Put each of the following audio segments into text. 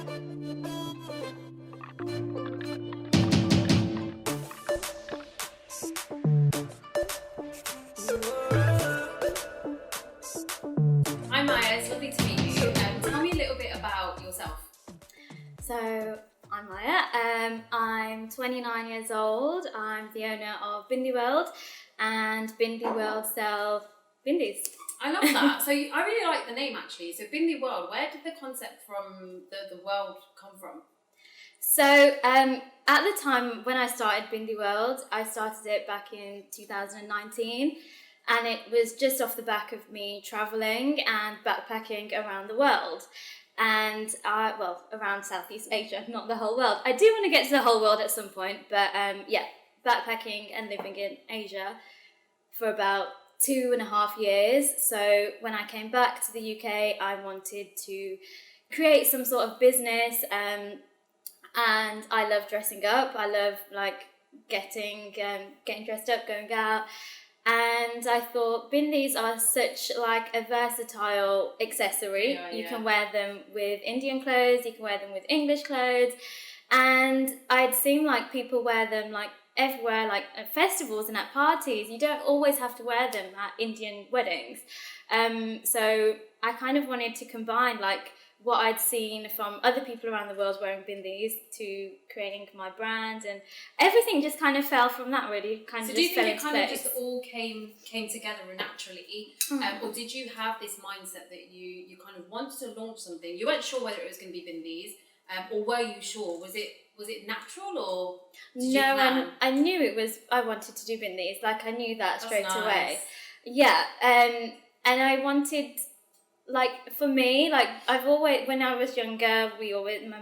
Hi Maya, it's lovely to meet you. Tell me a little bit about yourself. So, I'm Maya. I'm 29 years old. I'm the owner of Bindi World, and Bindi World sell bindis. I love that. I really like the name actually. So Bindi World, where did the concept from the world come from? So, at the time when I started Bindi World, I started it back in 2019, and it was just off the back of me traveling and backpacking around the world. And around Southeast Asia, not the whole world. I do want to get to the whole world at some point, but backpacking and living in Asia for about 2.5 years. So when I came back to the UK, I wanted to create some sort of business, and I love dressing up. I love getting dressed up, going out. And I thought bindis are such a versatile accessory. You can wear them with Indian clothes, you can wear them with English clothes, and I'd seen people wear them everywhere, at festivals and at parties. You don't always have to wear them at Indian weddings. So I kind of wanted to combine what I'd seen from other people around the world wearing bindis to creating my brand, and everything just kind of fell from that, really. So do you think it kind of just all came together naturally, or did you have this mindset that you kind of wanted to launch something? You weren't sure whether it was going to be bindis, or were you sure? Was it natural, or did you plan? I knew it was. I wanted to do bindis. I knew that straight That's nice. Away. Yeah, and I wanted. For me, I've always, when I was younger, my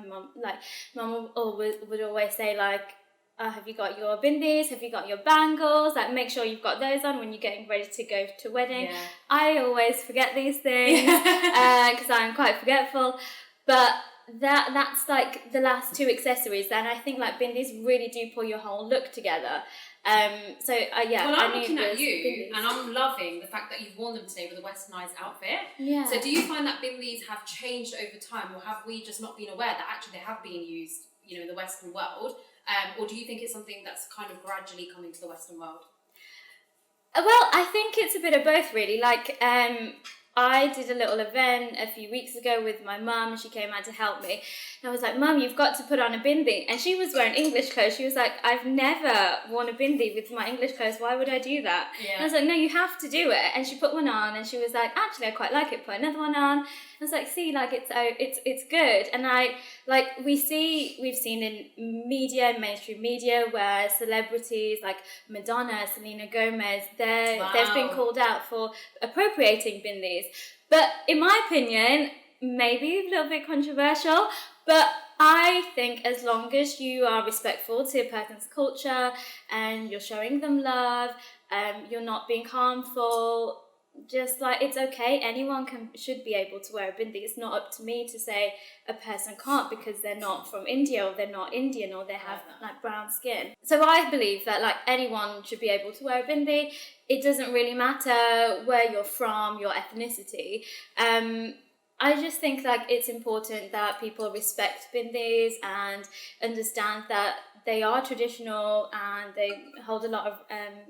mum would always say have you got your bindis? Have you got your bangles? Make sure you've got those on when you're getting ready to go to a wedding. Yeah. I always forget these things because I'm quite forgetful. But that's the last two accessories, and I think bindis really do pull your whole look together. Well, I'm looking at you, bindis. and I'm loving the fact that you've worn them today with a westernised outfit. Yeah. So do you find that bindis have changed over time, or have we just not been aware that actually they have been used, in the Western world? Or do you think it's something that's kind of gradually coming to the Western world? Well, I think it's a bit of both, really. I did a little event a few weeks ago with my mum, and she came out to help me. And I was like, Mum, you've got to put on a bindi. And she was wearing English clothes. She was like, I've never worn a bindi with my English clothes. Why would I do that? Yeah. And I was like, no, you have to do it. And she put one on, and she was like, actually, I quite like it. Put another one on. I was like, see, it's good. And we've seen in media, mainstream media, where celebrities like Madonna, Selena Gomez, they've been called out for appropriating bindis. But in my opinion, maybe a little bit controversial, but I think as long as you are respectful to a person's culture and you're showing them love, you're not being harmful, it's okay. Anyone should be able to wear a bindi. It's not up to me to say a person can't because they're not from India, or they're not Indian, or they have brown skin. So I believe that anyone should be able to wear a bindi. It doesn't really matter where you're from, your ethnicity. I just think it's important that people respect bindis and understand that they are traditional and they hold a lot of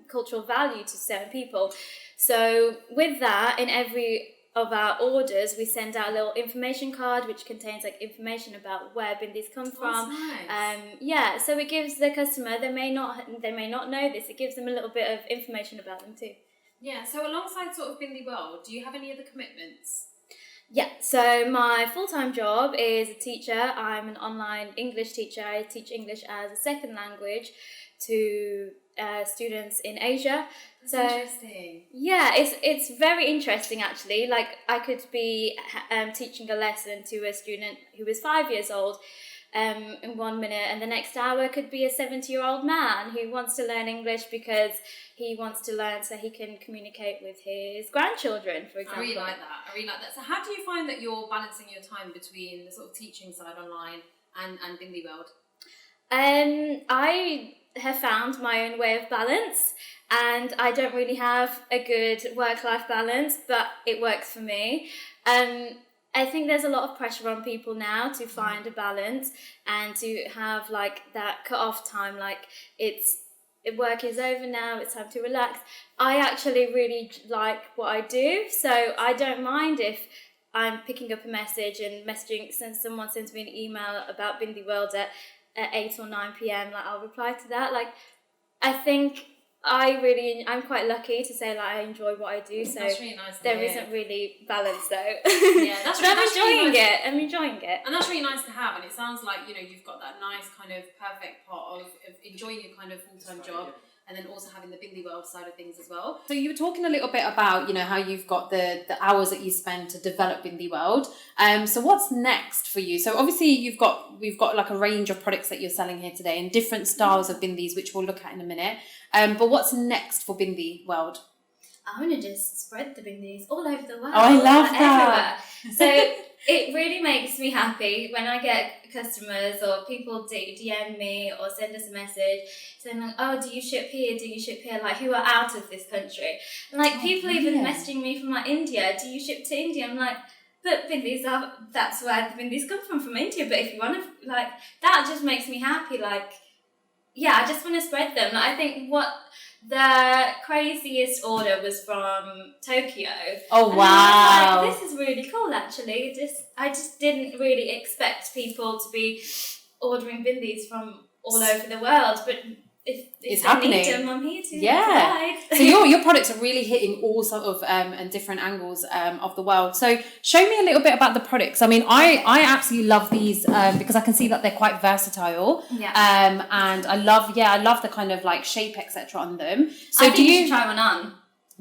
cultural value to certain people. So with that, in every of our orders, we send out a little information card which contains information about where bindis come from. That's nice. So it gives the customer, they may not know this, it gives them a little bit of information about them too. Yeah, so alongside sort of Bindi World, do you have any other commitments? Yeah, so my full-time job is a teacher. I'm an online English teacher. I teach English as a second language to students in Asia. That's interesting. Yeah, it's very interesting actually. I could be teaching a lesson to a student who is 5 years old in 1 minute, and the next hour could be a 70-year-old man who wants to learn English because he wants to learn so he can communicate with his grandchildren, for example. I really like that. So how do you find that you're balancing your time between the sort of teaching side online and Bindi World? I have found my own way of balance, and I don't really have a good work-life balance, but it works for me. I think there's a lot of pressure on people now to find a balance and to have like that cut-off time, like work is over now, it's time to relax. I actually really like what I do, so I don't mind if I'm picking up a message and messaging, since someone sends me an email about Bindi World at 8 or 9 p.m, like I'll reply to that. Like, I think I'm quite lucky to say like I enjoy what I do, so that's really nice. There isn't really balance though. Yeah, that's but that's really I'm enjoying nice. it. I'm enjoying it. And that's really nice to have. And it sounds like, you know, you've got that nice kind of perfect part of enjoying your kind of full-time job. And then also having the Bindi World side of things as well. So you were talking a little bit about, you know, how you've got the hours that you spend to develop Bindi World. So what's next for you? So obviously we've got like a range of products that you're selling here today and different styles of bindis, which we'll look at in a minute. But what's next for Bindi World? I want to just spread the bindis all over the world. Oh, I love that. Everywhere. So it really makes me happy when I get customers or people DM me or send us a message saying like, oh, do you ship here? Do you ship here? Like, who are out of this country? And like people even messaging me from like India, do you ship to India? I'm like, but bindis that's where the bindis come from India. But if you want to, like, that just makes me happy. Like, yeah, I just want to spread them. Like, I think the craziest order was from Tokyo. Oh, and wow. I was like, this is really cool, actually. I just didn't really expect people to be ordering bindis from all over the world, but if it's they happening. need them, I'm here to provide. So your products are really hitting all sort of and different angles of the world. So show me a little bit about the products. I mean, I absolutely love these because I can see that they're quite versatile. Yeah. And I love the kind of like shape, etc. on them. So I think you should try one on.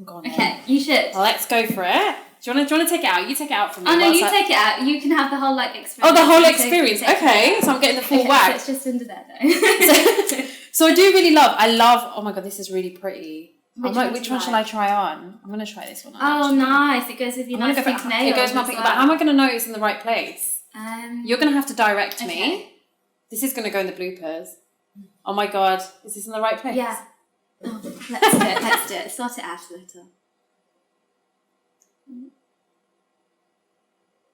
Go on, okay, you should. Well, let's go for it. Do you want to take it out? You take it out from me. Oh no, you take it out. You can have the whole like experience. Oh, the whole experience. Okay, so I'm getting the full wax. So it's just under there though. So I do really love. Oh my god, this is really pretty. Which one shall I try on? I'm gonna try this one on. Oh, actually. Nice! It goes with your nice pink nails. It goes with my pink. But how am I gonna know it's in the right place? You're gonna have to direct me. This is gonna go in the bloopers. Oh my god, is this in the right place? Yeah. Oh, let's do it. Let's do it. Sort it out a little.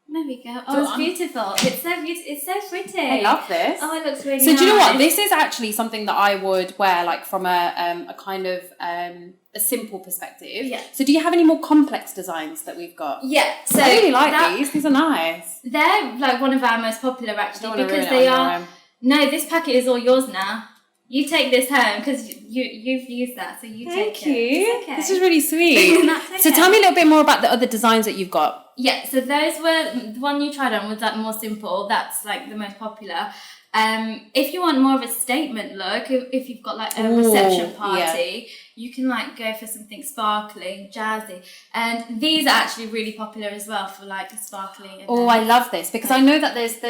There we go. Oh, it's beautiful. It's so beautiful. It's so pretty. I love this. Oh, it looks really nice. So do you know what? This is actually something that I would wear like from a kind of a simple perspective. Yeah. So do you have any more complex designs that we've got? Yeah. So I really like these. These are nice. They're like one of our most popular actually because they are. No, this packet is all yours now. You take this home because you've used that, so you take it. Thank you. It's okay. This is really sweet. That's okay. So tell me a little bit more about the other designs that you've got. Yeah, so those were the one you tried on was like more simple. That's like the most popular. If you want more of a statement look, if you've got like a reception party, you can like go for something sparkly, jazzy. And these are actually really popular as well for like a sparkly event. Oh, I love this because I know that there's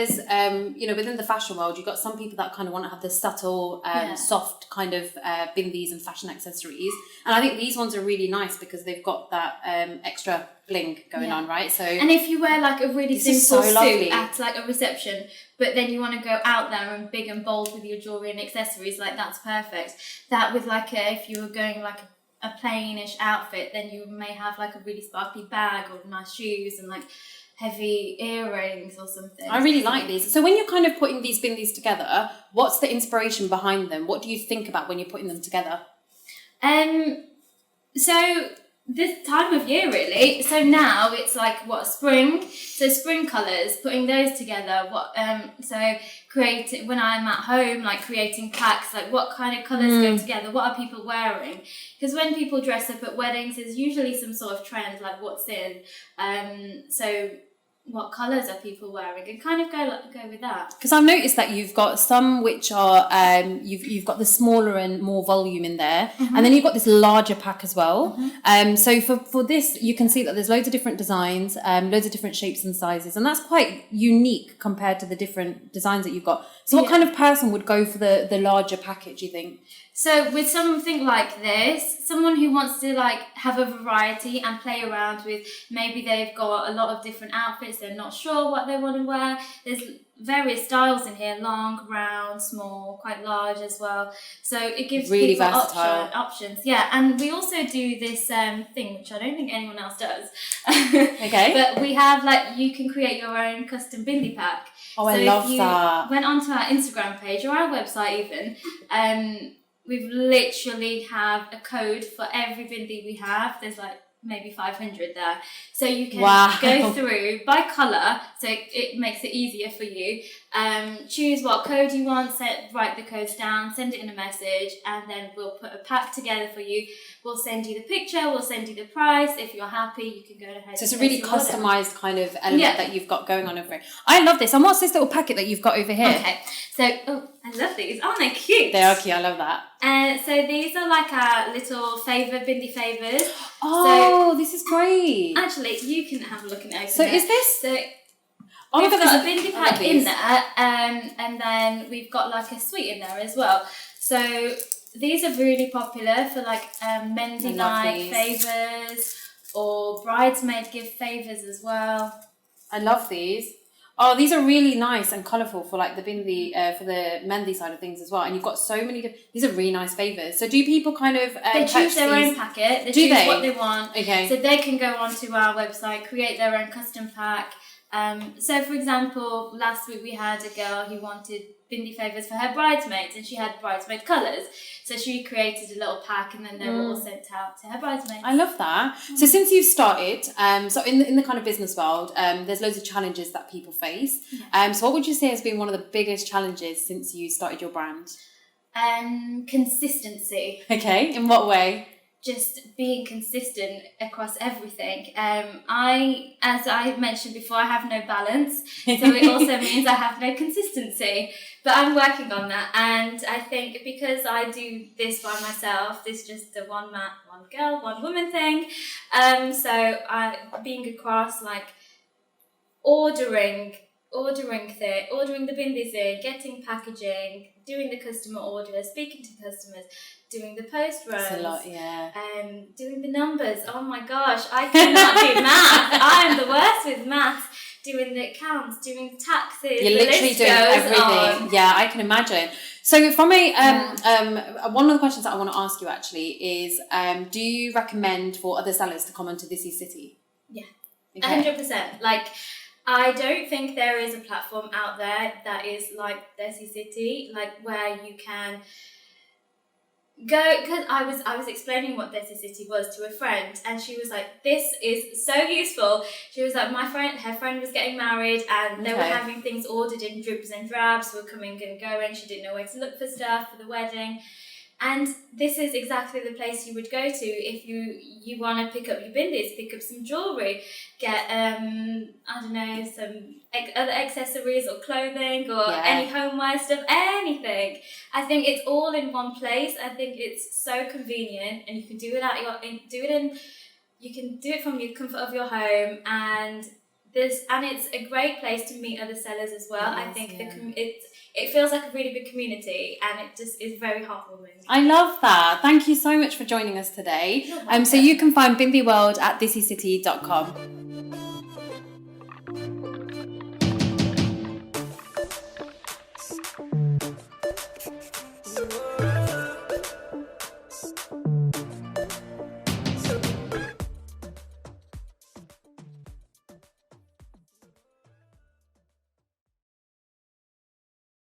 you know, within the fashion world, you've got some people that kind of want to have the subtle, soft kind of bindis and fashion accessories. And I think these ones are really nice because they've got that extra bling going on, right? So and if you wear like a really simple suit lovely. at like a reception, but then you want to go out there and big and bold with your jewelry and accessories, like that's perfect. That with like if you were going like a plainish outfit, then you may have like a really sparkly bag or nice shoes and like heavy earrings or something. I really like these. So when you're kind of putting these bindis together, what's the inspiration behind them? What do you think about when you're putting them together? So this time of year really, so now it's like spring, so spring colours, putting those together, when I'm at home, like creating packs, like what kind of colours go together, what are people wearing, because when people dress up at weddings there's usually some sort of trend like what's in, so what colours are people wearing and kind of go with that. Because I've noticed that you've got some which are you've got the smaller and more volume in there, and then you've got this larger pack as well. So for this you can see that there's loads of different designs, loads of different shapes and sizes, and that's quite unique compared to the different designs that you've got. So what kind of person would go for the larger package, you think? So with something like this, someone who wants to like have a variety and play around with, maybe they've got a lot of different outfits, they're not sure what they want to wear. There's various styles in here, long, round, small, quite large as well. So it gives Really people versatile. options. Yeah, and we also do this thing, which I don't think anyone else does. Okay. But we have like, you can create your own custom bindi pack. Oh, So I love if you that. went onto our Instagram page or our website even, we've literally have a code for every bindi we have. There's like maybe 500 there. So you can go through by colour, so it makes it easier for you. Choose what code you want, write the codes down, send it in a message, and then we'll put a pack together for you. We'll send you the picture, we'll send you the price. If you're happy, you can go ahead. So it's a really customised kind of element that you've got going on over here. I love this. And what's this little packet that you've got over here? Okay, so, oh, I love these. Aren't they cute? They are cute, I love that. So these are like our little bindi favours. Oh, so, this is great. Actually, you can have a look and open So it. is this? So Oh we've my God, got a bindi pack in there, and then we've got like a sweet in there as well. So these are really popular for like Mendy night favours or bridesmaid gift favours as well. I love these. Oh, these are really nice and colourful for like the bindi, for the Mendy side of things as well. And you've got so many. These are really nice favours. So do people kind of they choose their own packet? They choose what they want. Okay. So they can go onto our website, create their own custom pack. So for example, last week we had a girl who wanted bindi favours for her bridesmaids, and she had bridesmaid colours. So she created a little pack, and then they were all sent out to her bridesmaids. I love that. So since you've started, so in the kind of business world, there's loads of challenges that people face. So what would you say has been one of the biggest challenges since you started your brand? Consistency. Okay, in what way? Just being consistent across everything. As I mentioned before, I have no balance, so it also means I have no consistency. But I'm working on that, and I think because I do this by myself, this is just a one girl, one woman thing. So being across like ordering the bindis in, getting packaging, doing the customer orders, speaking to customers, doing the post runs. It's a lot, yeah. Doing the numbers. Oh my gosh, I cannot do math. I'm the worst with math. Doing the accounts, doing taxes. You're literally doing everything. On. Yeah, I can imagine. So from one of the questions that I want to ask you actually is, do you recommend for other sellers to come onto This Is City? Yeah. Okay. 100%. Like, I don't think there is a platform out there that is like This Is City, like where you can go, because I was explaining what This Is City was to a friend, and she was like, this is so useful. She was like, her friend was getting married, and they were having things ordered in dribs and drabs, were coming and going. She didn't know where to look for stuff for the wedding. And this is exactly the place you would go to if you want to pick up your bindis, pick up some jewellery, get, I don't know, some other accessories or clothing or any homeware stuff, anything. I think it's all in one place. I think it's so convenient, and you can do it you can do it from your comfort of your home, and it's a great place to meet other sellers as well. I think it feels like a really big community, and it just is very heartwarming. I love that. Thank you so much for joining us today. So you can find Bindi World at thisiscity.com.